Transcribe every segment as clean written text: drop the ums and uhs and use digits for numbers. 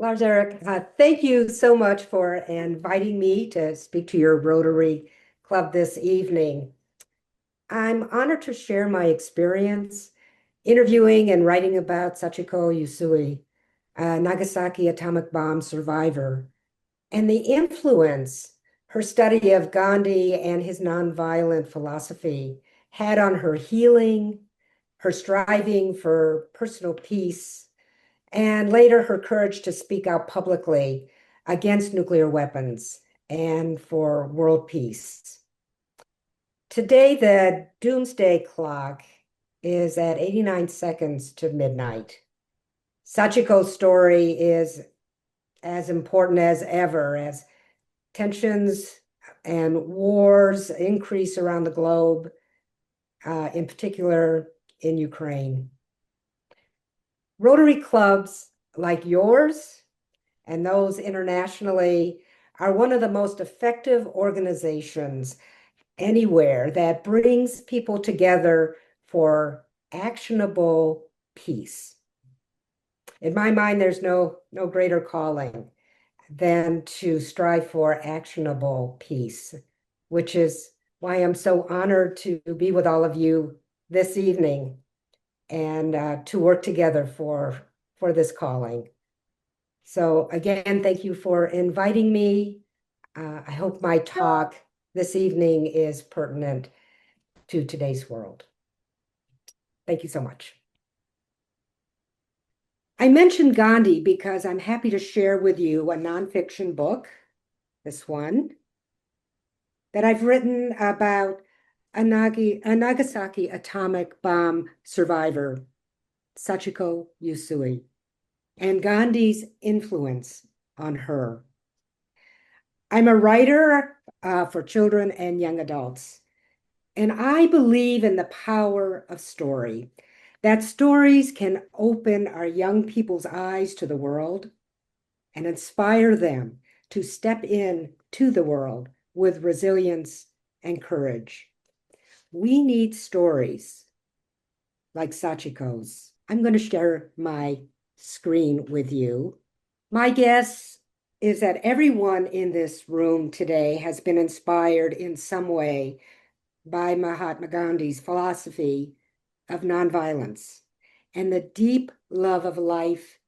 Lars Eric, thank you so much for inviting me to speak to your Rotary Club this evening. I'm honored to share my experience interviewing and writing about Sachiko Yusui, a Nagasaki atomic bomb survivor, and the influence her study of Gandhi and his nonviolent philosophy had on her healing, her striving for personal peace, and later her courage to speak out publicly against nuclear weapons and for world peace. Today, the doomsday clock is at 89 seconds to midnight. Sachiko's story is as important as ever as tensions and wars increase around the globe, in particular in Ukraine. Rotary clubs like yours and those internationally are one of the most effective organizations anywhere that brings people together for actionable peace. In my mind, there's no greater calling than to strive for actionable peace, which is why I'm so honored to be with all of you this evening and to work together for this calling. So again, thank you for inviting me. I hope my talk this evening is pertinent to today's world. Thank you so much. I mentioned Gandhi because I'm happy to share with you a nonfiction book, this one, that I've written about a Nagasaki atomic bomb survivor, Sachiko Yusui, and Gandhi's influence on her. I'm a writer for children and young adults, and I believe in the power of story, that stories can open our young people's eyes to the world and inspire them to step in to the world with resilience and courage. We need stories like Sachiko's. I'm going to share my screen with you. My guess is that everyone in this room today has been inspired in some way by Mahatma Gandhi's philosophy of nonviolence and the deep love of life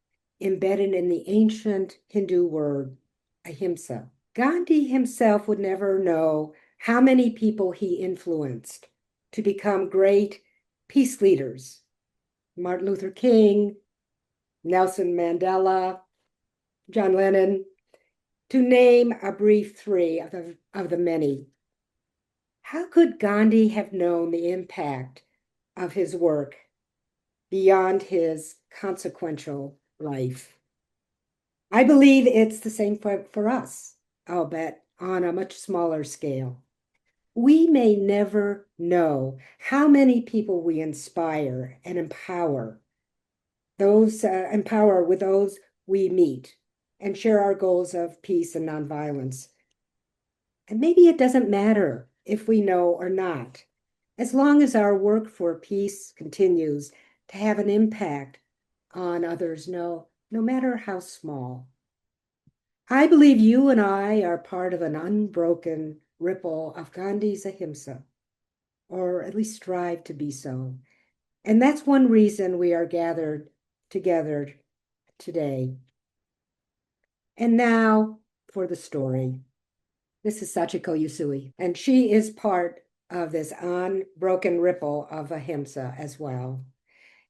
embedded in the ancient Hindu word ahimsa. Gandhi himself would never know how many people he influenced to become great peace leaders. Martin Luther King, Nelson Mandela, John Lennon, to name a brief three of the many. How could Gandhi have known the impact of his work beyond his consequential life? I believe it's the same for us, I'll bet, on a much smaller scale. We may never know how many people we inspire and empower with those we meet and share our goals of peace and nonviolence. And maybe it doesn't matter if we know or not, as long as our work for peace continues to have an impact on others, no matter how small. I believe you and I are part of an unbroken ripple of Gandhi's ahimsa, or at least strive to be so. And that's one reason we are gathered together today. And now for the story. This is Sachiko Yusui, and she is part of this unbroken ripple of ahimsa as well.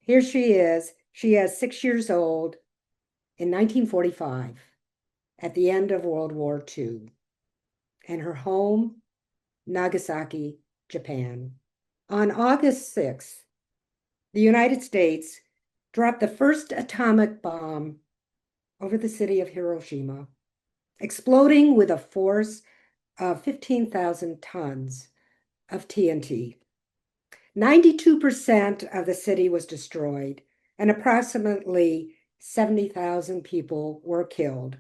Here she is. She is 6 years old in 1945 at the end of World War II, and her home, Nagasaki, Japan. On August 6th, the United States dropped the first atomic bomb over the city of Hiroshima, exploding with a force of 15,000 tons of TNT. 92% of the city was destroyed, and approximately 70,000 people were killed.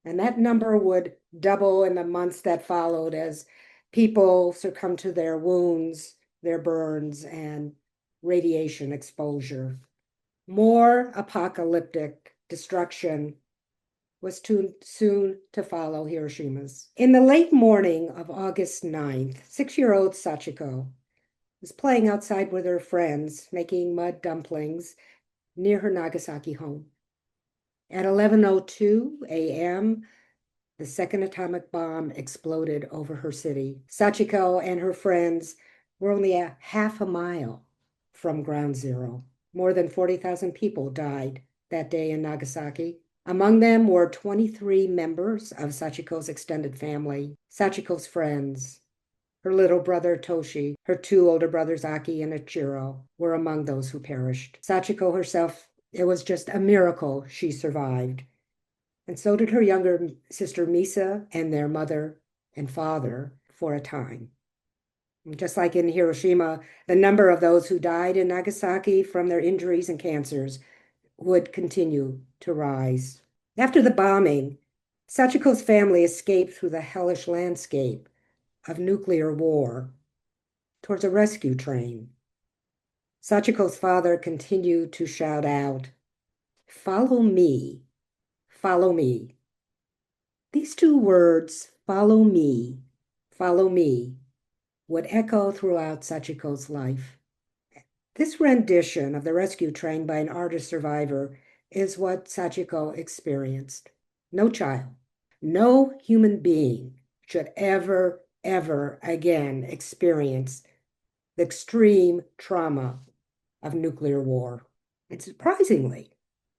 And that number would double in the months that followed as people succumbed to their wounds, their burns, and radiation exposure. More apocalyptic destruction was too soon to follow Hiroshima's. In the late morning of August 9th, 6-year-old Sachiko was playing outside with her friends, making mud dumplings near her Nagasaki home. At 11:02 a.m., the second atomic bomb exploded over her city. Sachiko and her friends were only a half a mile from ground zero. More than 40,000 people died that day in Nagasaki. Among them were 23 members of Sachiko's extended family, Sachiko's friends. Her little brother Toshi, her 2 older brothers Aki and Ichiro were among those who perished. Sachiko herself, it was just a miracle she survived. And so did her younger sister Misa and their mother and father for a time. Just like in Hiroshima, the number of those who died in Nagasaki from their injuries and cancers would continue to rise. After the bombing, Sachiko's family escaped through the hellish landscape of nuclear war towards a rescue train. Sachiko's father continued to shout out, "Follow me, follow me." These 2 words, follow me, would echo throughout Sachiko's life. This rendition of the rescue train by an artist survivor is what Sachiko experienced. No child, no human being should ever again experience the extreme trauma of nuclear war. And surprisingly,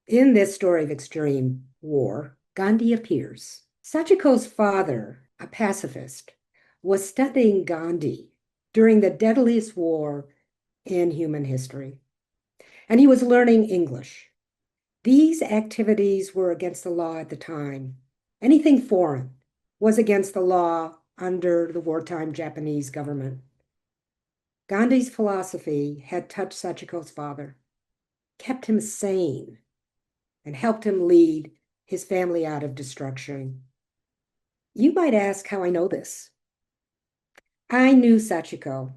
in this story of extreme war, Gandhi appears. Sachiko's father, a pacifist, was studying Gandhi during the deadliest war in human history, and he was learning English. These activities were against the law at the time. Anything foreign was against the law under the wartime Japanese government. Gandhi's philosophy had touched Sachiko's father, kept him sane, and helped him lead his family out of destruction. You might ask how I know this. I knew Sachiko.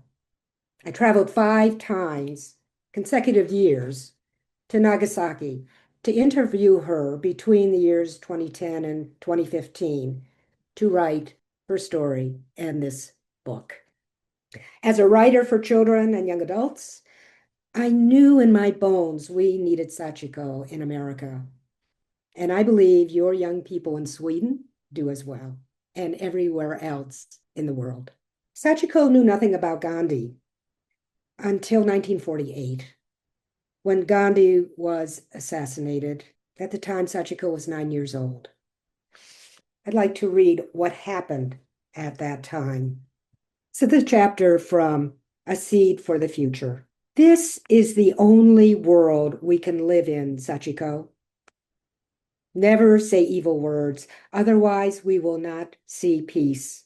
I traveled 5 times, consecutive years, to Nagasaki to interview her between the years 2010 and 2015 to write her story and this book. As a writer for children and young adults, I knew in my bones we needed Sachiko in America. And I believe your young people in Sweden do as well, and everywhere else in the world. Sachiko knew nothing about Gandhi until 1948, when Gandhi was assassinated. At the time, Sachiko was 9 years old. I'd like to read what happened at that time. So this chapter from A Seed for the Future. This is the only world we can live in, Sachiko. Never say evil words, otherwise we will not see peace.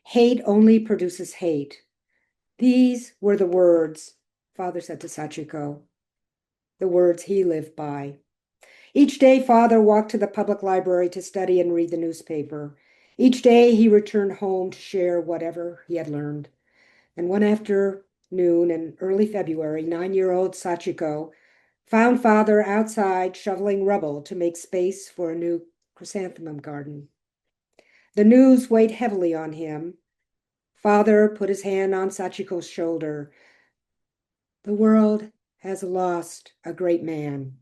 Hate only produces hate. These were the words Father said to Sachiko, the words he lived by. Each day, Father walked to the public library to study and read the newspaper. Each day, he returned home to share whatever he had learned. And one afternoon in early February, 9-year-old Sachiko found Father outside shoveling rubble to make space for a new chrysanthemum garden. The news weighed heavily on him. Father put his hand on Sachiko's shoulder. The world has lost a great man.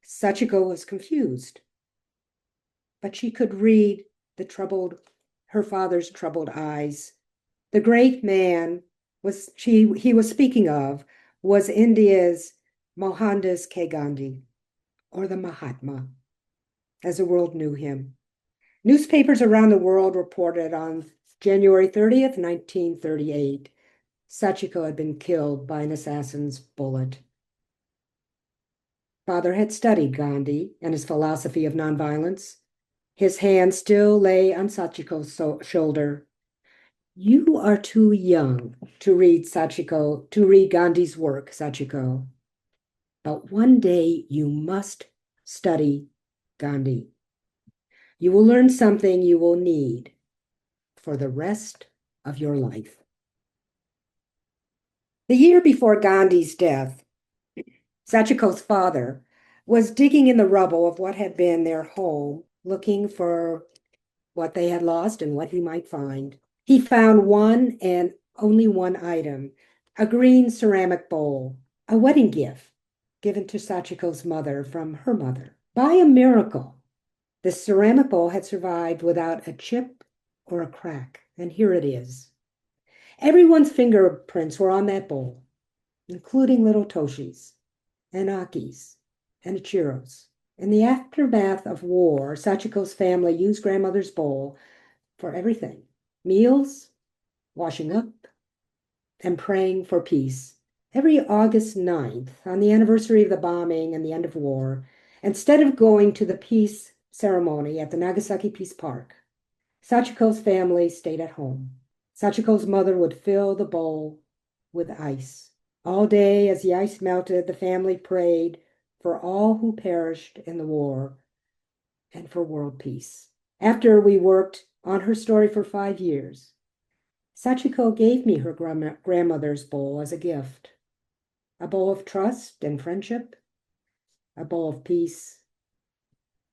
Sachiko was confused, but she could read her father's troubled eyes. The great man he was speaking of was India's Mohandas K. Gandhi, or the Mahatma, as the world knew him. Newspapers around the world reported on January 30th, 1938, Sachiko had been killed by an assassin's bullet. Father had studied Gandhi and his philosophy of nonviolence. His hand still lay on Sachiko's shoulder. You are too young to read Gandhi's work, Sachiko. But one day you must study Gandhi. You will learn something you will need for the rest of your life. The year before Gandhi's death, Sachiko's father was digging in the rubble of what had been their home looking for what they had lost and what he might find. He found one and only one item, a green ceramic bowl, a wedding gift given to Sachiko's mother from her mother. By a miracle, the ceramic bowl had survived without a chip or a crack, and here it is. Everyone's fingerprints were on that bowl, including little Toshi's and Aki's and Ichiro's. In the aftermath of war, Sachiko's family used grandmother's bowl for everything: meals, washing up, and praying for peace. Every August 9th, on the anniversary of the bombing and the end of war, instead of going to the peace ceremony at the Nagasaki Peace Park, Sachiko's family stayed at home. Sachiko's mother would fill the bowl with ice. All day, as the ice melted, the family prayed for all who perished in the war and for world peace. After we worked on her story for 5 years, Sachiko gave me her grandmother's bowl as a gift. A bowl of trust and friendship, a bowl of peace,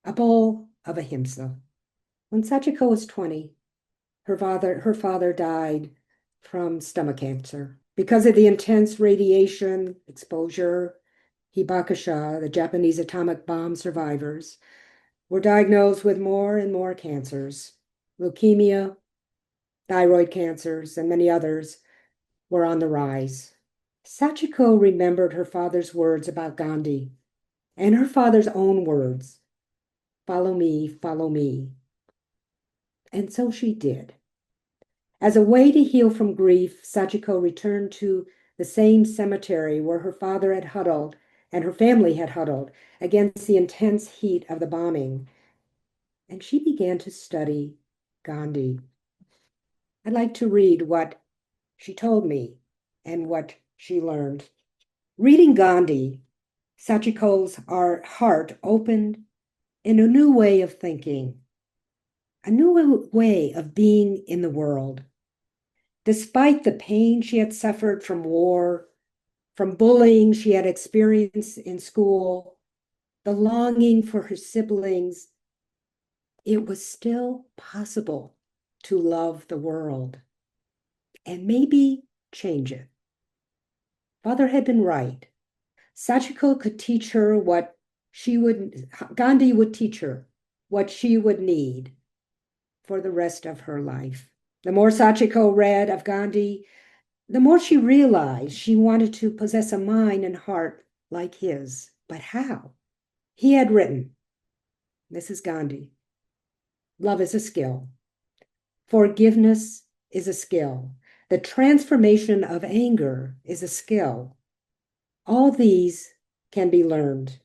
a bowl of ahimsa. When Sachiko was 20, her father died from stomach cancer. Because of the intense radiation exposure, Hibakusha, the Japanese atomic bomb survivors, were diagnosed with more and more cancers. Leukemia, thyroid cancers, and many others were on the rise. Sachiko remembered her father's words about Gandhi and her father's own words, "Follow me, follow me." And so she did. As a way to heal from grief, Sachiko returned to the same cemetery where her father had huddled and her family had huddled against the intense heat of the bombing. And she began to study Gandhi. I'd like to read what she told me and what she learned. Reading Gandhi, Sachiko's heart opened in a new way of thinking, a new way of being in the world. Despite the pain she had suffered from war, from bullying she had experienced in school, the longing for her siblings, it was still possible to love the world and maybe change it. Father had been right. Sachiko could teach her what Gandhi would teach her what she would need for the rest of her life. The more Sachiko read of Gandhi, the more she realized she wanted to possess a mind and heart like his. But how? He had written, this is Gandhi, love is a skill. Forgiveness is a skill. The transformation of anger is a skill. All these can be learned.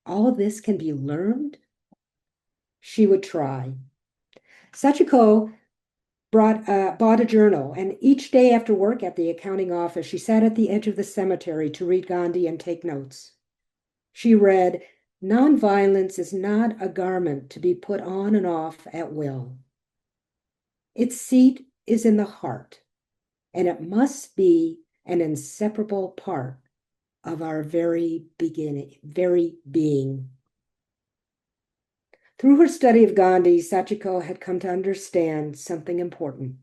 All of this can be learned? She would try. Sachiko bought a journal, and each day after work at the accounting office, she sat at the edge of the cemetery to read Gandhi and take notes. She read, "Nonviolence is not a garment to be put on and off at will. Its seat is in the heart, and it must be an inseparable part of our very being." Through her study of Gandhi, Sachiko had come to understand something important: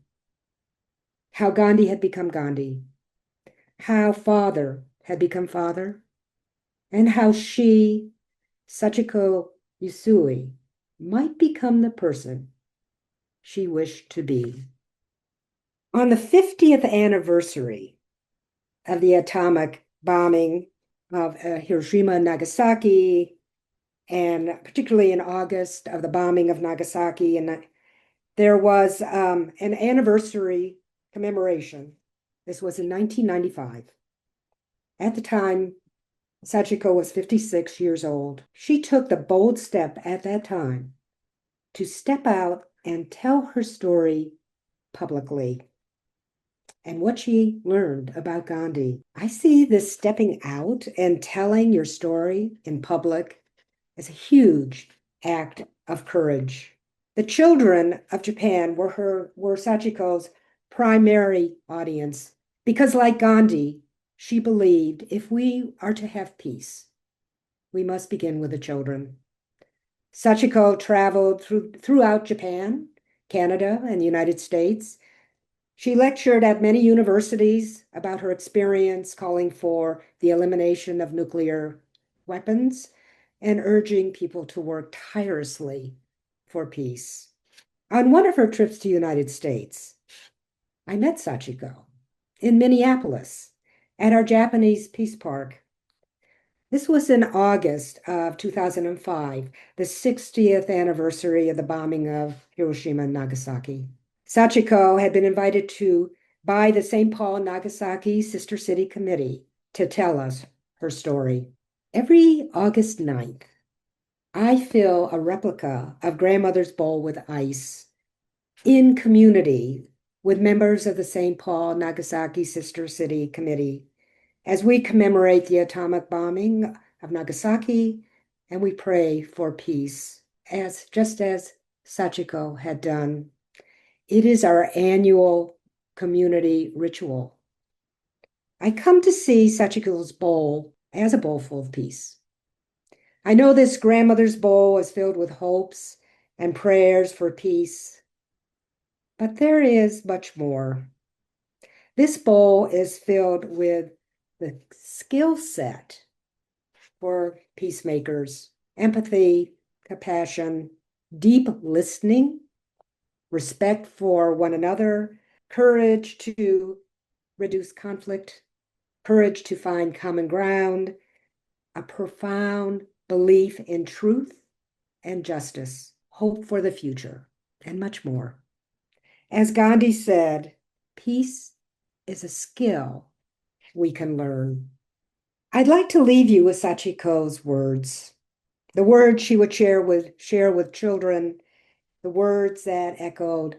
how Gandhi had become Gandhi, how father had become father, and how she, Sachiko Yusui, might become the person she wished to be. On the 50th anniversary of the atomic bombing of Hiroshima and Nagasaki, and particularly in August of the bombing of Nagasaki, and there was an anniversary commemoration. This was in 1995. At the time, Sachiko was 56 years old. She took the bold step at that time to step out and tell her story publicly and what she learned about Gandhi. I see this stepping out and telling your story in public as a huge act of courage. The children of Japan were Sachiko's primary audience because, like Gandhi, she believed if we are to have peace, we must begin with the children. Sachiko traveled throughout Japan, Canada, and the United States. She lectured at many universities about her experience calling for the elimination of nuclear weapons and urging people to work tirelessly for peace. On one of her trips to the United States, I met Sachiko in Minneapolis at our Japanese Peace Park. This was in August of 2005, the 60th anniversary of the bombing of Hiroshima and Nagasaki. Sachiko had been invited by the St. Paul Nagasaki Sister City Committee to tell us her story. Every August 9th, I fill a replica of grandmother's bowl with ice in community with members of the St. Paul Nagasaki Sister City Committee as we commemorate the atomic bombing of Nagasaki and we pray for peace, just as Sachiko had done. It is our annual community ritual. I come to see Sachiko's bowl as a bowl full of peace. I know this grandmother's bowl is filled with hopes and prayers for peace, but there is much more. This bowl is filled with the skill set for peacemakers, empathy, compassion, deep listening, respect for one another, courage to reduce conflict, courage to find common ground, a profound belief in truth and justice, hope for the future, and much more. As Gandhi said, peace is a skill we can learn. I'd like to leave you with Sachiko's words, the words she would share with children, the words that echoed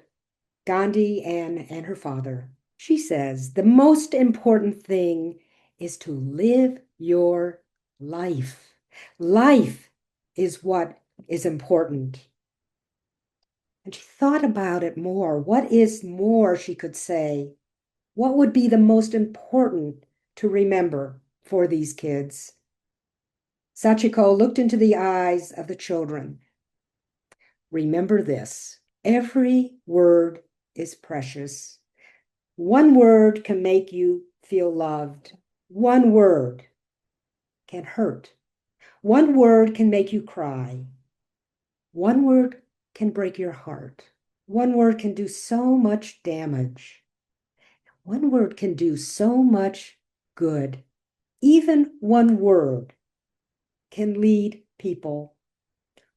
Gandhi and her father. She says, the most important thing is to live your life. Life is what is important. And she thought about it more. What is more, she could say? What would be the most important to remember for these kids? Sachiko looked into the eyes of the children. Remember this, every word is precious. One word can make you feel loved. One word can hurt. One word can make you cry. One word can break your heart. One word can do so much damage. One word can do so much good. Even one word can lead people.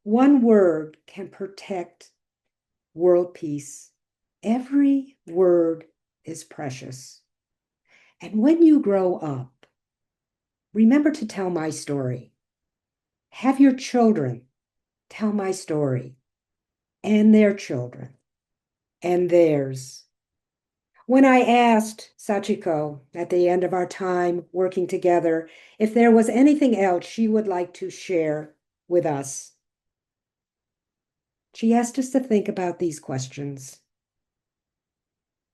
One word can protect world peace. Every word is precious. And when you grow up, remember to tell my story. Have your children tell my story, and their children, and theirs. When I asked Sachiko at the end of our time working together if there was anything else she would like to share with us, she asked us to think about these questions.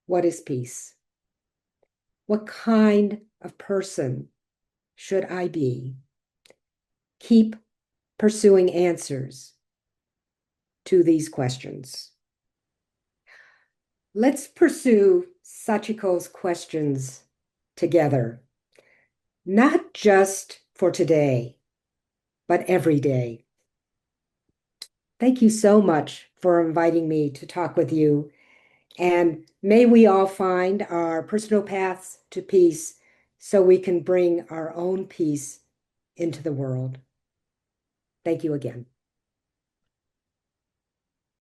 What is peace? What kind of person should I be? Keep pursuing answers to these questions. Let's pursue Sachiko's questions together, not just for today, but every day. Thank you so much for inviting me to talk with you, and may we all find our personal paths to peace so we can bring our own peace into the world. Thank you again.